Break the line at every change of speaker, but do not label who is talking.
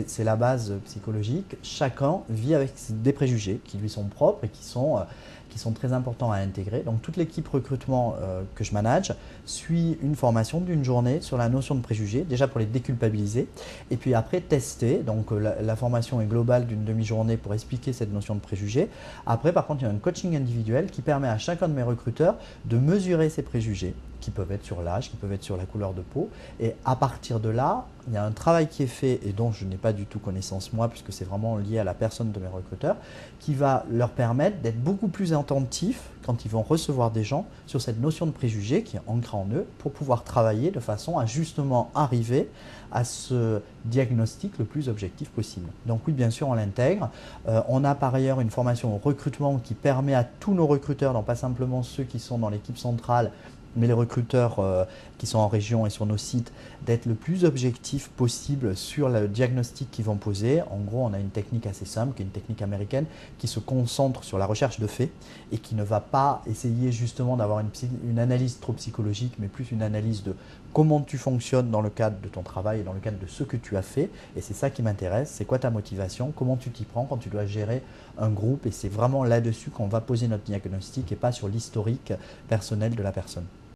c'est la base psychologique. Chacun vit avec des préjugés qui lui sont propres et qui sont très importants à intégrer. Donc toute l'équipe recrutement que je manage suit une formation d'une journée sur la notion de préjugés, déjà pour les déculpabiliser, et puis après tester. Donc la formation est globale d'une demi-journée pour expliquer cette notion de préjugés. Après, par contre, il y a un coaching individuel qui permet à chacun de mes recruteurs de mesurer ces préjugés, qui peuvent être sur l'âge, qui peuvent être sur la couleur de peau. Et à partir de là, il y a un travail qui est fait et dont je n'ai pas du tout connaissance moi, puisque c'est vraiment lié à la personne de mes recruteurs, qui va leur permettre d'être beaucoup plus attentifs quand ils vont recevoir des gens sur cette notion de préjugé qui est ancrée en eux pour pouvoir travailler de façon à justement arriver à ce diagnostic le plus objectif possible. Donc oui, bien sûr, on l'intègre. On a par ailleurs une formation au recrutement qui permet à tous nos recruteurs, donc pas simplement ceux qui sont dans l'équipe centrale, mais les recruteurs qui sont en région et sur nos sites, d'être le plus objectif possible sur le diagnostic qu'ils vont poser. En gros, on a une technique assez simple, qui est une technique américaine, qui se concentre sur la recherche de faits et qui ne va pas essayer justement d'avoir une analyse trop psychologique, mais plus une analyse de comment tu fonctionnes dans le cadre de ton travail et dans le cadre de ce que tu as fait. Et c'est ça qui m'intéresse, c'est quoi ta motivation, comment tu t'y prends quand tu dois gérer un groupe. Et c'est vraiment là-dessus qu'on va poser notre diagnostic et pas sur l'historique personnel de la personne.